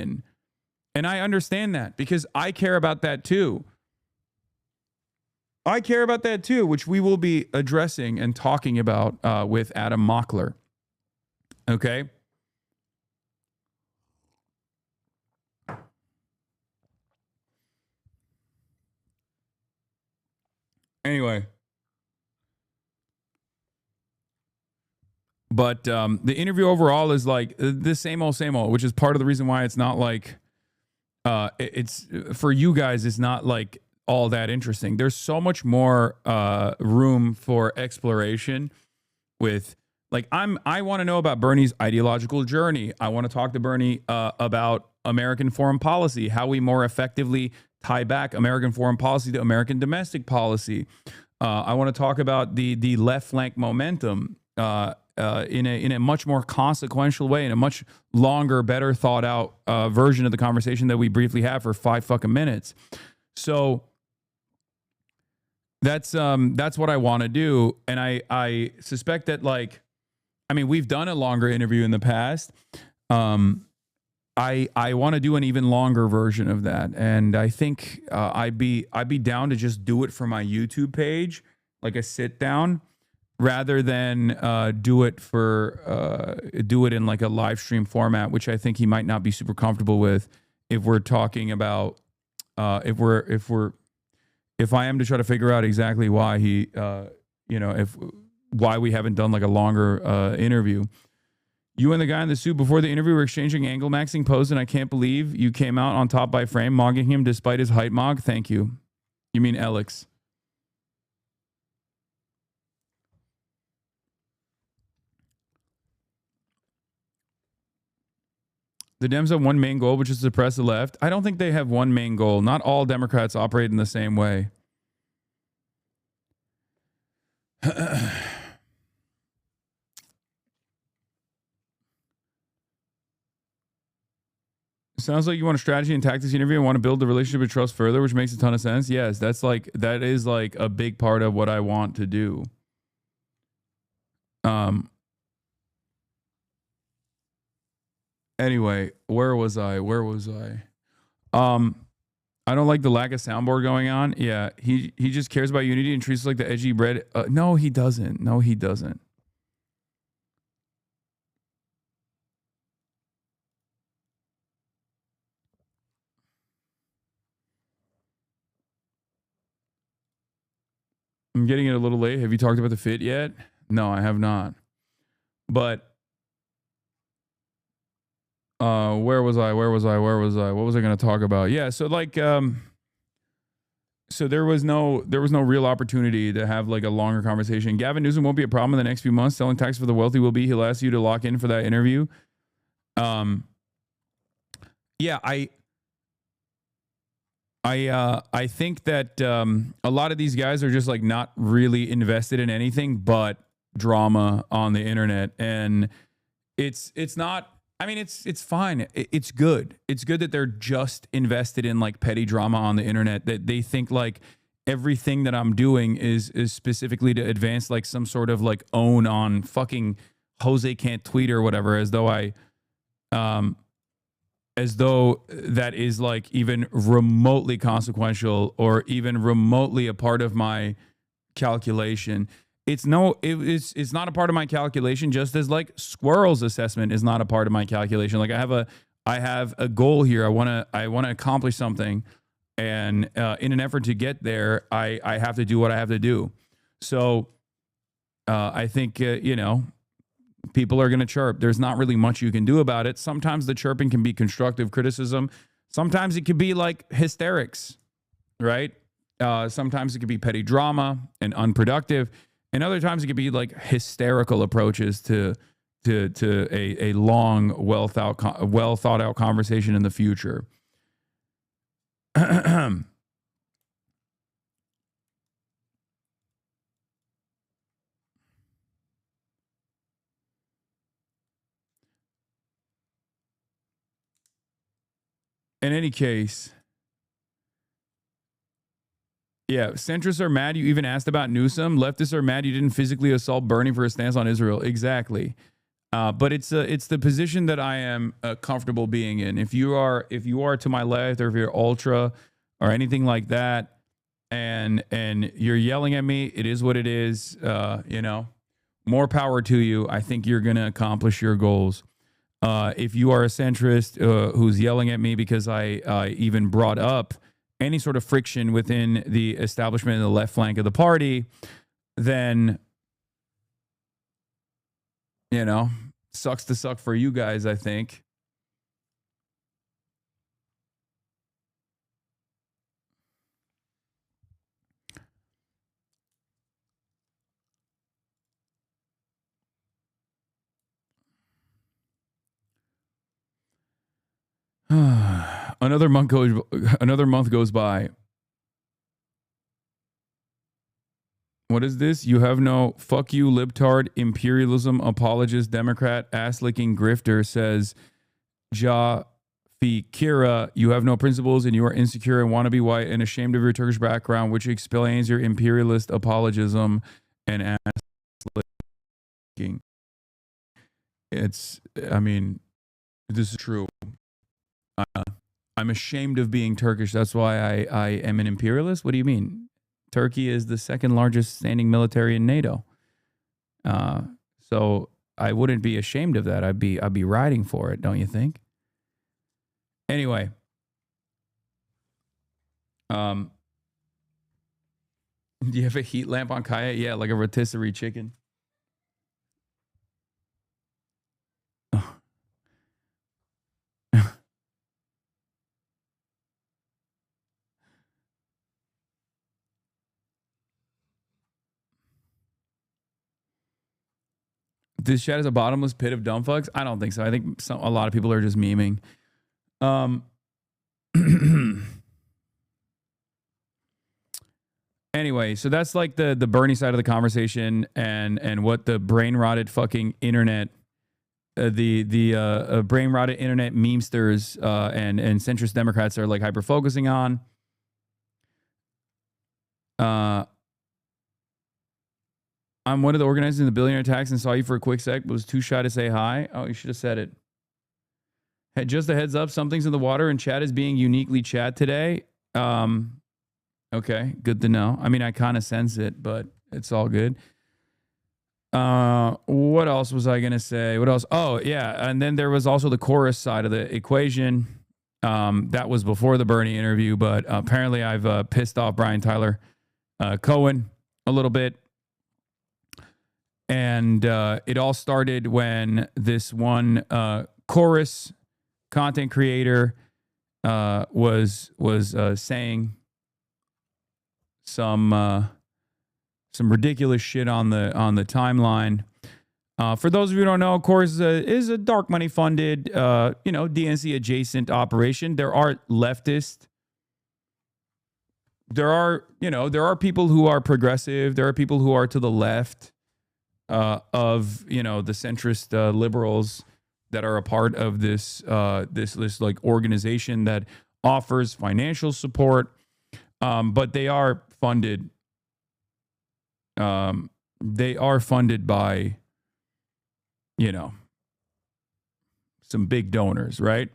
And I understand that because I care about that too. I care about that too, which we will be addressing and talking about with Adam Mockler. Okay? Anyway. But the interview overall is like the same old, which is part of the reason why it's not like it's for you guys. It's not like all that interesting. There's so much more room for exploration with like I want to know about Bernie's ideological journey. I want to talk to Bernie about American foreign policy, how we more effectively tie back American foreign policy to American domestic policy. I want to talk about the left flank momentum. In a much more consequential way, in a much longer, better thought out version of the conversation that we briefly have for 5 fucking minutes. So that's what I want to do, and I suspect that we've done a longer interview in the past. I want to do an even longer version of that, and I think I'd be down to just do it for my YouTube page, like a sit down, rather than do it in like a live stream format, which I think he might not be super comfortable with. If we're talking about if I am to try to figure out exactly why he why we haven't done like a longer interview. You and the guy in the suit before the interview were exchanging angle maxing pose, and I can't believe you came out on top by frame, mogging him despite his height mog. Thank you. You mean Alex? The Dems have one main goal, which is to suppress the left. I don't think they have one main goal. Not all Democrats operate in the same way. Sounds like you want a strategy and tactics interview and want to build the relationship of trust further, which makes a ton of sense. Yes, that is like a big part of what I want to do. Anyway, where was I? I don't like the lack of soundboard going on. Yeah, he just cares about unity and treats us like the edgy bread. No, he doesn't. I'm getting it a little late. Have you talked about the fit yet? No, I have not. But where was I? What was I going to talk about? Yeah, so like so there was no real opportunity to have like a longer conversation. Gavin Newsom won't be a problem in the next few months. Selling tax for the wealthy will be. He'll ask you to lock in for that interview. Yeah, I think that a lot of these guys are just like not really invested in anything but drama on the internet, and it's not. I mean, it's fine. It's good. It's good that they're just invested in like petty drama on the internet, that they think like everything that I'm doing is specifically to advance like some sort of like own on fucking Jose can't tweet or whatever, as though that is like even remotely consequential or even remotely a part of my calculation. It's not a part of my calculation, just as like Squirrel's assessment is not a part of my calculation. Like I have a goal here. I want to accomplish something, and in an effort to get there, I have to do what I have to do. So I think people are going to chirp. There's not really much you can do about it. Sometimes the chirping can be constructive criticism. Sometimes it could be like hysterics, right? Sometimes it could be petty drama and unproductive. And other times it could be like hysterical approaches to a long, well thought out conversation in the future. In any case, yeah, centrists are mad you even asked about Newsom. Leftists are mad you didn't physically assault Bernie for his stance on Israel. Exactly. But it's the position that I am comfortable being in. If you are to my left, or if you're ultra or anything like that, and you're yelling at me, it is what it is. More power to you. I think you're gonna accomplish your goals. If you are a centrist who's yelling at me because I even brought up any sort of friction within the establishment in the left flank of the party, then, sucks to suck for you guys, I think. Another month goes by. What is this? You have no fuck you, libtard, imperialism, apologist, Democrat, ass-licking grifter, says Ja Kira. You have no principles and you are insecure and want to be white and ashamed of your Turkish background, which explains your imperialist apologism and ass-licking. This is true. I'm ashamed of being Turkish. That's why I am an imperialist. What do you mean? Turkey is the second largest standing military in NATO. So I wouldn't be ashamed of that. I'd be riding for it, don't you think? Anyway. Do you have a heat lamp on Kaya? Yeah, like a rotisserie chicken. This chat is a bottomless pit of dumb fucks? I don't think so. I think a lot of people are just memeing. Anyway, so that's like the Bernie side of the conversation, and what the brain rotted fucking internet, the brain rotted internet memesters and centrist Democrats are like hyper focusing on. I'm one of the organizers in the billionaire tax and saw you for a quick sec, but was too shy to say hi. Oh, you should have said it. Hey, just a heads up, something's in the water and chat is being uniquely chat today. Okay, good to know. I mean, I kind of sense it, but it's all good. What else was I going to say? What else? Oh, yeah. And then there was also the chorus side of the equation. That was before the Bernie interview, but apparently I've pissed off Brian Tyler Cohen a little bit. And it all started when this one chorus content creator was saying some ridiculous shit on the timeline. For those of you who don't know, Chorus is a dark money funded, DNC adjacent operation. There are leftists. There are people who are progressive. There are people who are to the left of the centrist liberals that are a part of this like organization that offers financial support, but they are funded. They are funded by some big donors, right?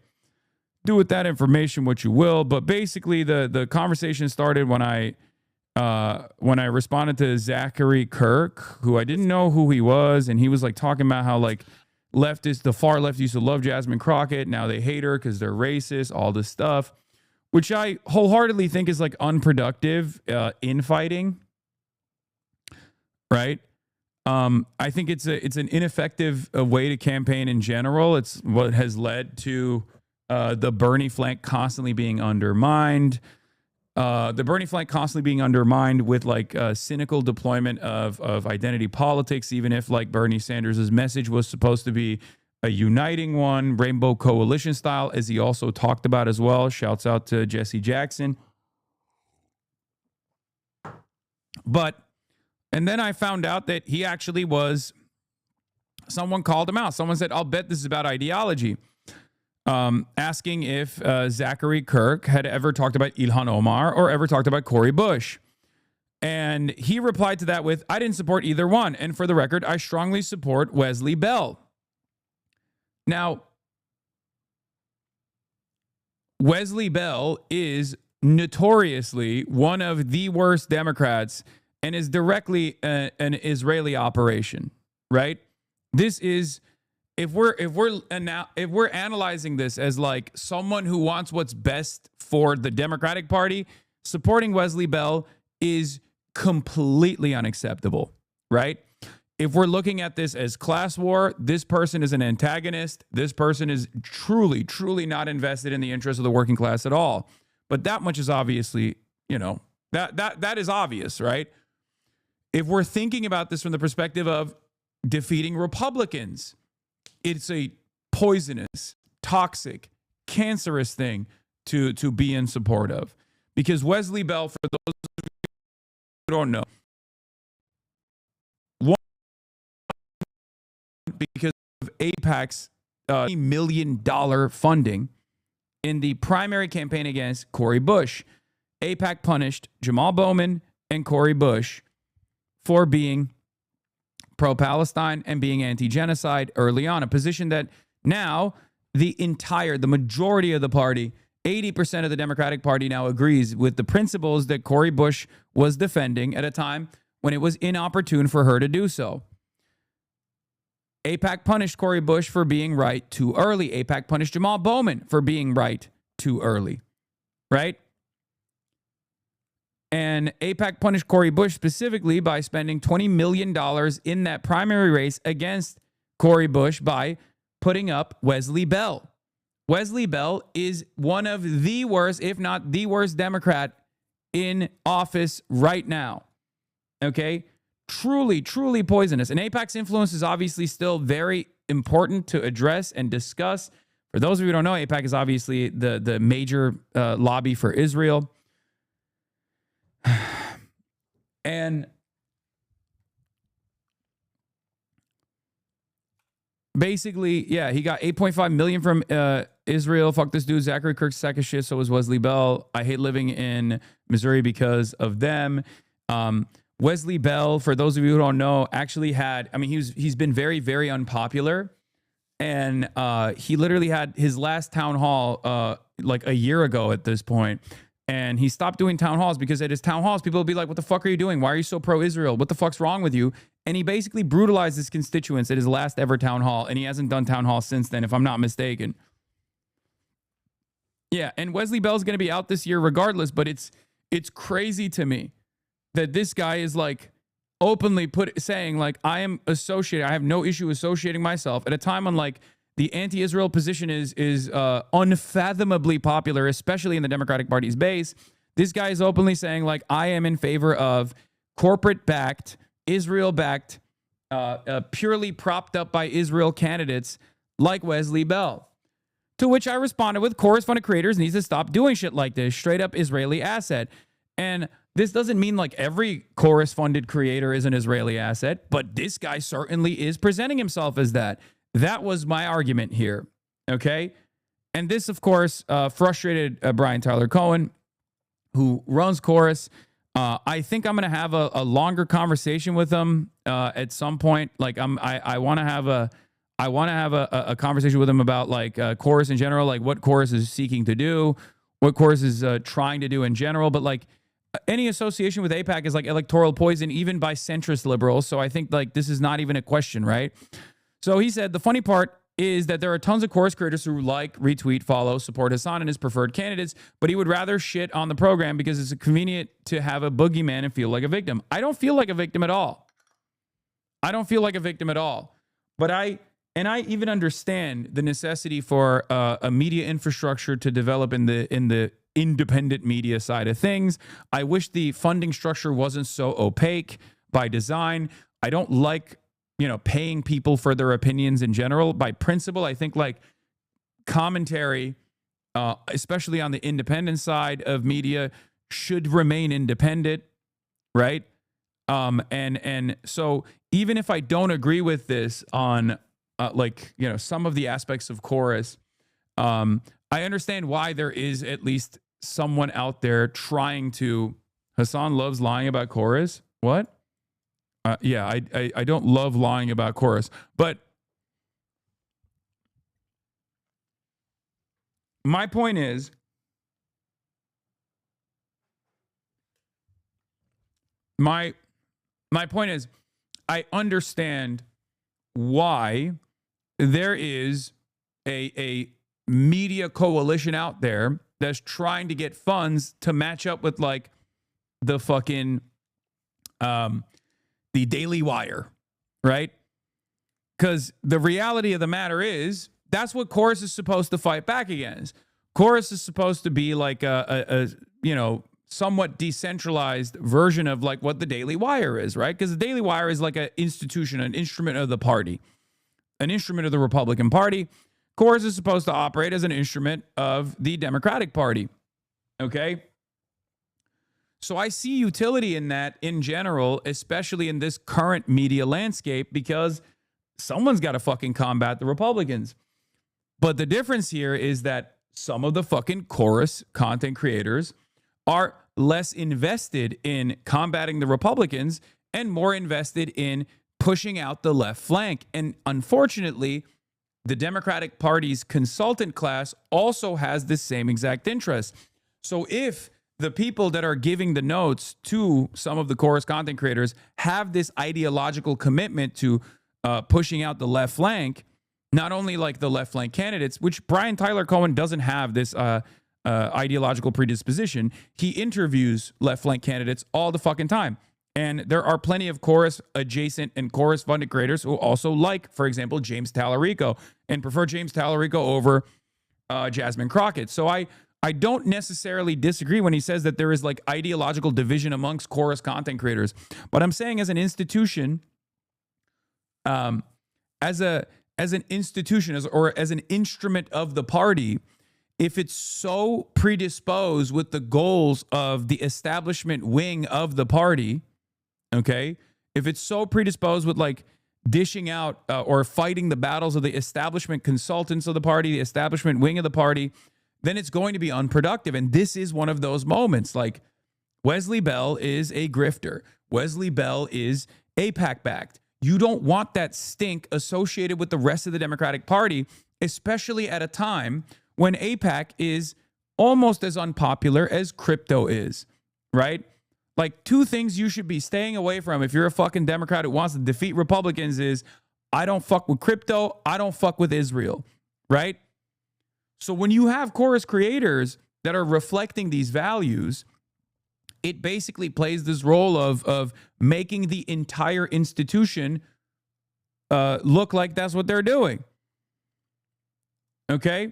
Do with that information what you will, but basically the conversation started when I responded to Zachary Kirk, who I didn't know who he was, and he was like talking about how like the far left used to love Jasmine Crockett, now they hate her because they're racist, all this stuff, which I wholeheartedly think is like unproductive infighting, right? I think it's an ineffective way to campaign in general. It's what has led to the Bernie flank constantly being undermined. The Bernie flank constantly being undermined with like cynical deployment of identity politics, even if like Bernie Sanders' message was supposed to be a uniting one, rainbow coalition style, as he also talked about as well. Shouts out to Jesse Jackson. And then I found out that he actually someone called him out. Someone said, I'll bet this is about ideology. Asking if Zachary Kirk had ever talked about Ilhan Omar or ever talked about Cori Bush. And he replied to that with, I didn't support either one. And for the record, I strongly support Wesley Bell. Now, Wesley Bell is notoriously one of the worst Democrats and is directly an Israeli operation, right? This is if we're analyzing this as like someone who wants what's best for the Democratic Party, supporting Wesley Bell is completely unacceptable, right? If we're looking at this as class war, this person is an antagonist. This person is truly, truly not invested in the interests of the working class at all. But that much is obviously, that is obvious, right? If we're thinking about this from the perspective of defeating Republicans, it's a poisonous, toxic, cancerous thing to be in support of. Because Wesley Bell, for those who don't know, because of AIPAC's $20 million funding in the primary campaign against Cori Bush. AIPAC punished Jamal Bowman and Cori Bush for being pro-Palestine and being anti-genocide early on, a position that now the majority of the party, 80% of the Democratic Party now agrees with the principles that Cori Bush was defending at a time when it was inopportune for her to do so. AIPAC punished Cori Bush for being right too early. AIPAC punished Jamal Bowman for being right too early, right? And AIPAC punished Cori Bush specifically by spending $20 million in that primary race against Cori Bush by putting up Wesley Bell. Wesley Bell is one of the worst, if not the worst Democrat in office right now. Okay? Truly, truly poisonous. And AIPAC's influence is obviously still very important to address and discuss. For those of you who don't know, AIPAC is obviously the major lobby for Israel. And basically, yeah, he got $8.5 million from Israel. Fuck this dude. Zachary Kirk's sack of shit. So was Wesley Bell. I hate living in Missouri because of them. Wesley Bell, for those of you who don't know, actually had, he's been very, very unpopular. And he literally had his last town hall like a year ago at this point. And he stopped doing town halls because at his town halls, people would be like, what the fuck are you doing? Why are you so pro-Israel? What the fuck's wrong with you? And he basically brutalized his constituents at his last ever town hall. And he hasn't done town hall since then, if I'm not mistaken. Yeah, and Wesley Bell's going to be out this year regardless, but it's crazy to me that this guy is like openly saying like, I am associated. I have no issue associating myself at a time when like the anti-Israel position is unfathomably popular, especially in the Democratic Party's base. This guy is openly saying like, I am in favor of corporate-backed, Israel-backed, purely propped up by Israel candidates like Wesley Bell. To which I responded with, Chorus-funded creators needs to stop doing shit like this, straight up Israeli asset. And this doesn't mean like every Chorus-funded creator is an Israeli asset, but this guy certainly is presenting himself as that. That was my argument here, okay? And this, of course, frustrated Brian Tyler Cohen, who runs Chorus. I think I'm going to have a longer conversation with him at some point. Like I want to have a conversation with him about like Chorus in general, like what Chorus is seeking to do, what Chorus is trying to do in general. But like any association with AIPAC is like electoral poison, even by centrist liberals. So I think like this is not even a question, right? So he said, the funny part is that there are tons of Chorus creators who like, retweet, follow, support Hasan and his preferred candidates, but he would rather shit on the program because it's convenient to have a boogeyman and feel like a victim. I don't feel like a victim at all. I don't feel like a victim at all. But I even understand the necessity for a media infrastructure to develop in the independent media side of things. I wish the funding structure wasn't so opaque by design. I don't like paying people for their opinions in general. By principle, I think like commentary, especially on the independent side of media, should remain independent, right? And so even if I don't agree with this on some of the aspects of Chorus, I understand why there is at least someone out there trying to. Hasan loves lying about Chorus. What? Yeah, I don't love lying about Chorus, but My point is, my point is, I understand why there is a media coalition out there that's trying to get funds to match up with like the fucking the Daily Wire, right? Because the reality of the matter is that's what Chorus is supposed to fight back against. Chorus is supposed to be like a somewhat decentralized version of like what the Daily Wire is, right? Because the Daily Wire is like an institution, an instrument of the party, an instrument of the Republican Party. Chorus is supposed to operate as an instrument of the Democratic Party, okay? So I see utility in that in general, especially in this current media landscape, because someone's got to fucking combat the Republicans. But the difference here is that some of the fucking Chorus content creators are less invested in combating the Republicans and more invested in pushing out the left flank. And unfortunately, the Democratic Party's consultant class also has the same exact interest. So if the people that are giving the notes to some of the Chorus content creators have this ideological commitment to pushing out the left flank, not only like the left flank candidates, which Brian Tyler Cohen doesn't have this ideological predisposition. He interviews left flank candidates all the fucking time. And there are plenty of Chorus adjacent and Chorus funded creators who also like, for example, James Tallarico and prefer James Tallarico over Jasmine Crockett. So I don't necessarily disagree when he says that there is like ideological division amongst Chorus content creators. But I'm saying as an institution, as an institution or as an instrument of the party, if it's so predisposed with the goals of the establishment wing of the party, okay, if it's so predisposed with like dishing out or fighting the battles of the establishment consultants of the party, the establishment wing of the party, then it's going to be unproductive. And this is one of those moments. Like Wesley Bell is a grifter. Wesley Bell is AIPAC backed. You don't want that stink associated with the rest of the Democratic Party, especially at a time when AIPAC is almost as unpopular as crypto is, right? Like two things you should be staying away from if you're a fucking Democrat who wants to defeat Republicans is I don't fuck with crypto, I don't fuck with Israel, right? So when you have Chorus creators that are reflecting these values, it basically plays this role of making the entire institution look like that's what they're doing. Okay?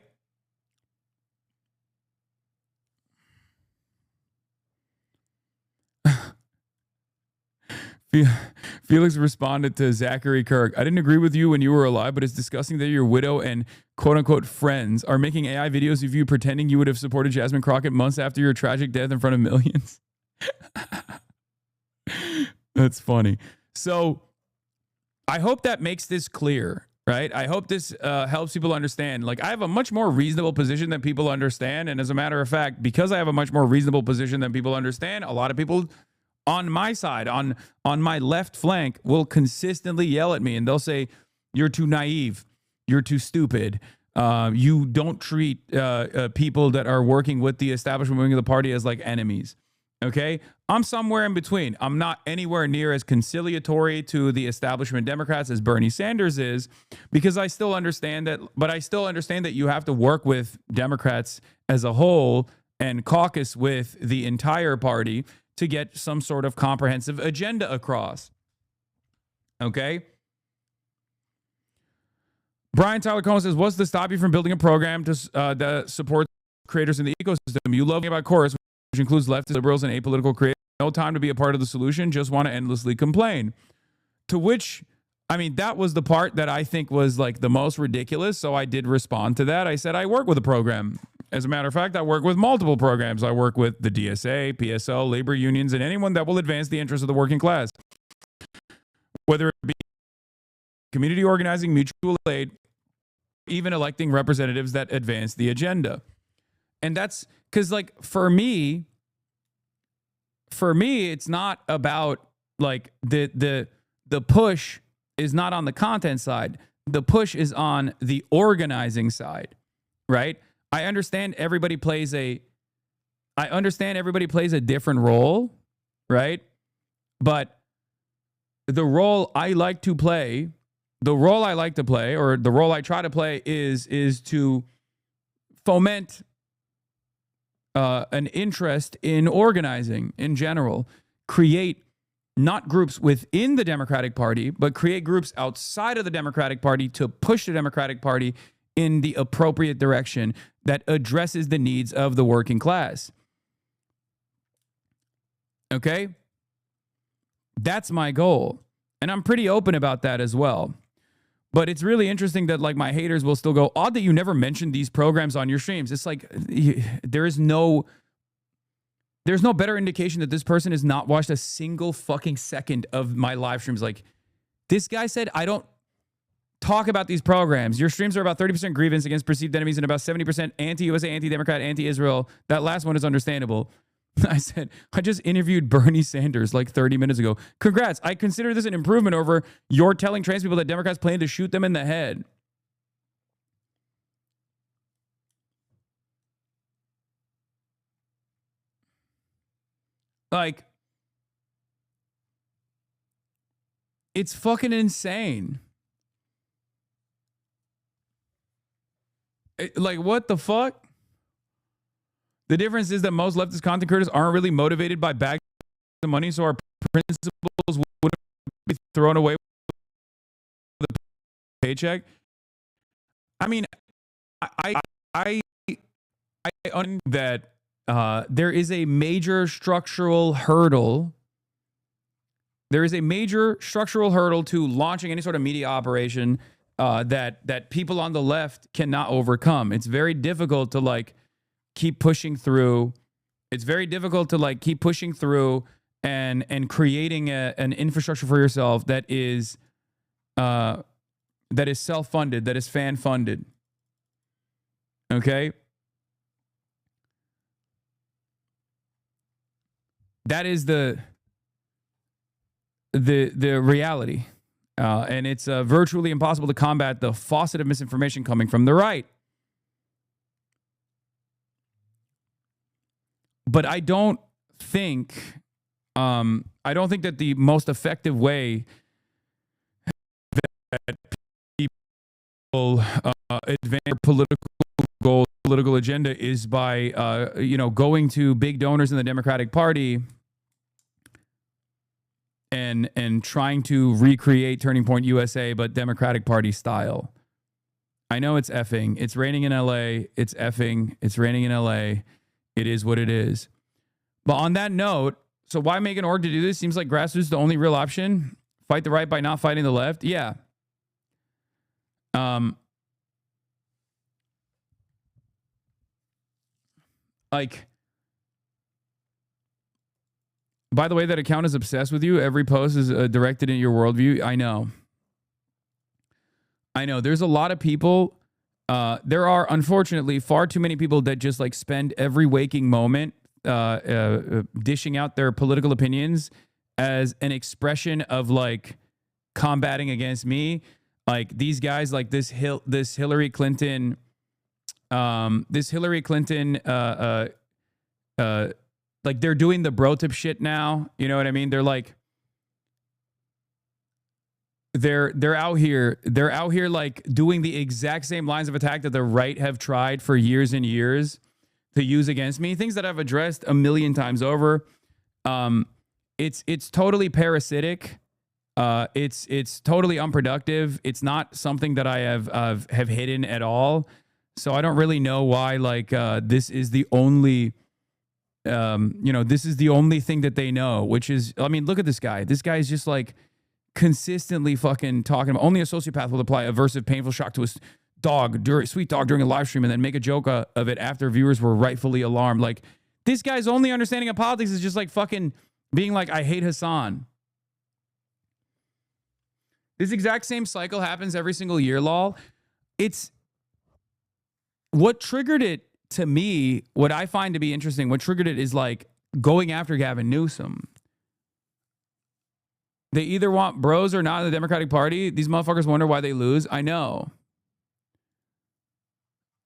Felix responded to Zachary Kirk. I didn't agree with you when you were alive, but it's disgusting that your widow and quote-unquote friends are making AI videos of you pretending you would have supported Jasmine Crockett months after your tragic death in front of millions. That's funny. So I hope that makes this clear, right? I hope this helps people understand. Like, I have a much more reasonable position than people understand. And as a matter of fact, because I have a much more reasonable position than people understand, a lot of people on my side, on my left flank, will consistently yell at me and they'll say, you're too naive. You're too stupid. You don't treat people that are working with the establishment wing of the party as like enemies. Okay? I'm somewhere in between. I'm not anywhere near as conciliatory to the establishment Democrats as Bernie Sanders is, because I still understand that, but I still understand that you have to work with Democrats as a whole and caucus with the entire party to get some sort of comprehensive agenda across. Okay? Brian Tyler Cohen says, what's to stop you from building a program to that supports creators in the ecosystem? You love about Chorus, which includes leftist liberals and apolitical creators. No time to be a part of the solution, just want to endlessly complain. To which, I mean, that was the part that I think was like the most ridiculous. So I did respond to that. I said, I work with a program. As a matter of fact, I work with multiple programs. I work with the DSA, PSL, labor unions, and anyone that will advance the interests of the working class. Whether it be community organizing, mutual aid, even electing representatives that advance the agenda. And that's because, like, for me, it's not about like the push is not on the content side. The push is on the organizing side, right? I understand everybody plays a different role, right? But the role I like to play, or the role I try to play is to foment an interest in organizing in general, create not groups within the Democratic Party, but create groups outside of the Democratic Party to push the Democratic Party in the appropriate direction that addresses the needs of the working class. Okay? That's my goal. And I'm pretty open about that as well. But it's really interesting that like my haters will still go, odd that you never mentioned these programs on your streams. It's like there's no better indication that this person has not watched a single fucking second of my live streams. Like, this guy said, I don't talk about these programs. Your streams are about 30% grievance against perceived enemies and about 70% anti-USA, anti-Democrat, anti-Israel. That last one is understandable. I said, I just interviewed Bernie Sanders like 30 minutes ago. Congrats. I consider this an improvement over your telling trans people that Democrats plan to shoot them in the head. Like, it's fucking insane. Like, what the fuck? The difference is that most leftist content creators aren't really motivated by bags of money, so our principles wouldn't be thrown away with a paycheck. I mean, I understand that there is a major structural hurdle. There is a major structural hurdle to launching any sort of media operation that people on the left cannot overcome. It's very difficult to like keep pushing through. It's very difficult to like keep pushing through and creating an infrastructure for yourself that is self-funded, that is fan-funded. Okay? That is the reality. And it's virtually impossible to combat the faucet of misinformation coming from the right. But I don't think that the most effective way that people advance their political goals, political agenda is by going to big donors in the Democratic Party and trying to recreate Turning Point USA, but Democratic Party style. I know it's effing. It's raining in LA. It's effing. It's raining in LA. It is what it is. But on that note, so why make an org to do this? Seems like grassroots is the only real option. Fight the right by not fighting the left. Yeah. Like, by the way, that account is obsessed with you. Every post is directed in your worldview. I know. There's a lot of people. There are, unfortunately, far too many people that just like spend every waking moment dishing out their political opinions as an expression of like combating against me. Like these guys, like this Hillary Clinton, like they're doing the bro tip shit now. You know what I mean? They're like, they're out here like doing the exact same lines of attack that the right have tried for years and years to use against me. Things that I've addressed a million times over. It's totally parasitic. It's totally unproductive. It's not something that I have hidden at all. So I don't really know why like this is the only this is the only thing that they know, which is, I mean, look at this guy. This guy is just like consistently fucking talking about only a sociopath will apply aversive, painful shock to a sweet dog during a live stream and then make a joke of it after viewers were rightfully alarmed. Like, this guy's only understanding of politics is just like fucking being like, I hate Hasan. This exact same cycle happens every single year, lol. It's what triggered it to me, what I find to be interesting, what triggered it is like going after Gavin Newsom. They either want bros or not in the Democratic Party. These motherfuckers wonder why they lose. I know.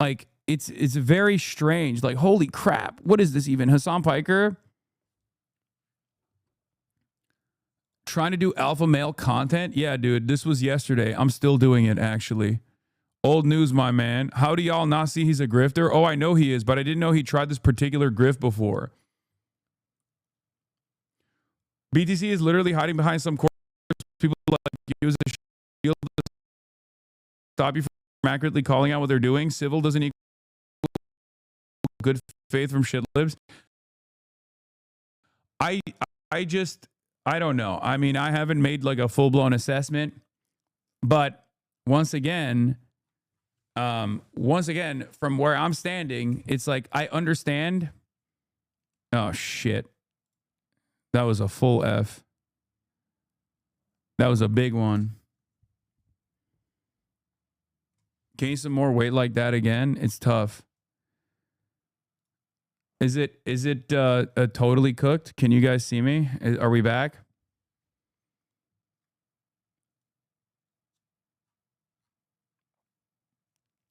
Like, it's very strange. Like, holy crap, what is this even? Hasan Piker trying to do alpha male content? Yeah, dude, this was yesterday. I'm still doing it, actually. Old news, my man. How do y'all not see he's a grifter? Oh, I know he is, but I didn't know he tried this particular grift before. BTC is literally hiding behind some course. People like use a shield to stop you from accurately calling out what they're doing. Civil doesn't equal good faith from shit libs. I don't know. I mean, I haven't made like a full-blown assessment, but once again, from where I'm standing, it's like I understand. Oh shit. That was a full F. That was a big one. Gain some more weight like that again? It's tough. Is it totally cooked? Can you guys see me? Are we back?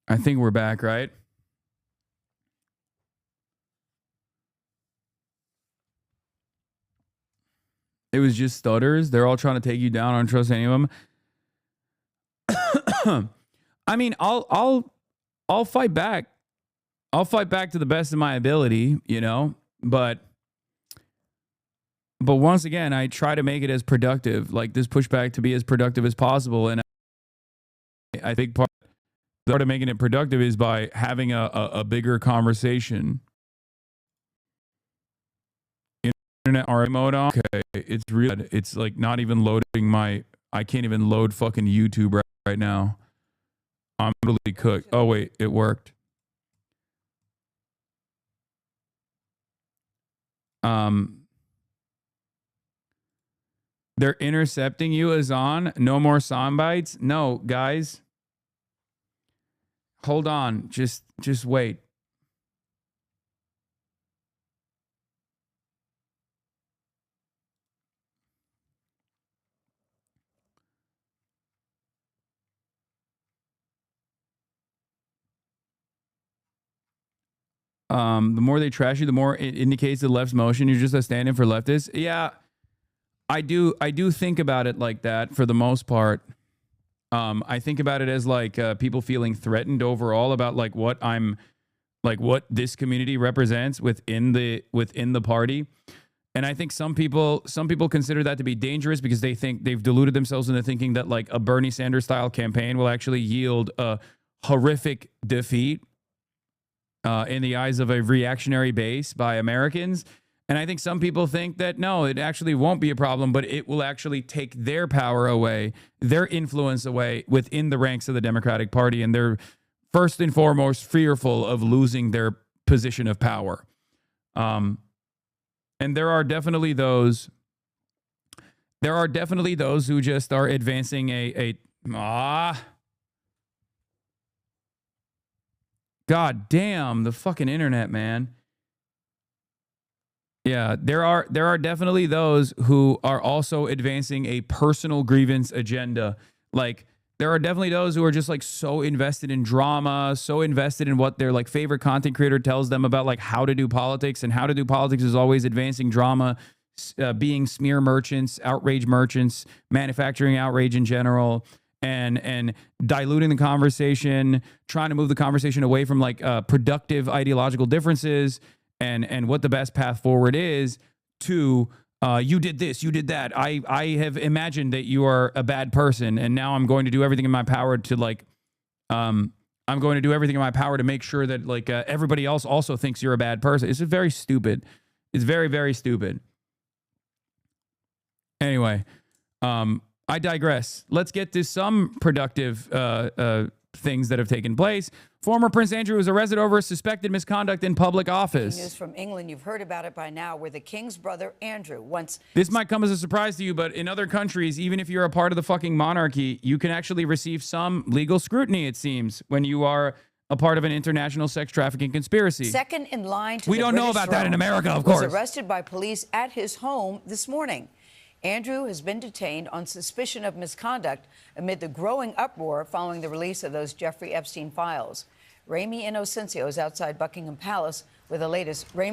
I think we're back, right? It was just stutters. They're all trying to take you down. I don't trust any of them. I mean, I'll fight back. I'll fight back to the best of my ability, you know, but once again, I try to make it as productive, like this pushback to be as productive as possible. And I think part of making it productive is by having a bigger conversation. Internet RA mode on. Okay, it's real. It's like not even loading I can't even load fucking YouTube right now. I'm totally cooked. Oh wait, it worked. They're intercepting you, Hasan. No more sound bites. No, guys. Hold on. Just wait. The more they trash you, the more it indicates the left's motion. You're just a stand-in for leftists. Yeah, I do think about it like that for the most part. I think about it as like people feeling threatened overall about like what this community represents within the party. And I think some people consider that to be dangerous because they think they've deluded themselves into thinking that like a Bernie Sanders style campaign will actually yield a horrific defeat in the eyes of a reactionary base by Americans. And I think some people think that, no, it actually won't be a problem, but it will actually take their power away, their influence away within the ranks of the Democratic Party. And they're first and foremost fearful of losing their position of power. And there are definitely those who just are advancing God damn, the fucking internet, man. Yeah, there are definitely those who are also advancing a personal grievance agenda. Like, there are definitely those who are just like so invested in drama, so invested in what their like favorite content creator tells them about like how to do politics, and how to do politics is always advancing drama, being smear merchants, outrage merchants, manufacturing outrage in general, and diluting the conversation, trying to move the conversation away from like productive ideological differences and what the best path forward is to you did this, you did that. I have imagined that you are a bad person, and now I'm going to do everything in my power to like I'm going to do everything in my power to make sure that like everybody else also thinks you're a bad person. It's very stupid. It's very, very stupid. Anyway, I digress. Let's get to some productive things that have taken place. Former Prince Andrew was arrested over suspected misconduct in public office. News from England, you've heard about it by now, where the king's brother Andrew once... This might come as a surprise to you, but in other countries, even if you're a part of the fucking monarchy, you can actually receive some legal scrutiny, it seems, when you are a part of an international sex trafficking conspiracy. Second in line to we don't know about that in America, of course. Was arrested by police at his home this morning. Andrew has been detained on suspicion of misconduct amid the growing uproar following the release of those Jeffrey Epstein files. Ramy Inocencio is outside Buckingham Palace with the latest. Ramy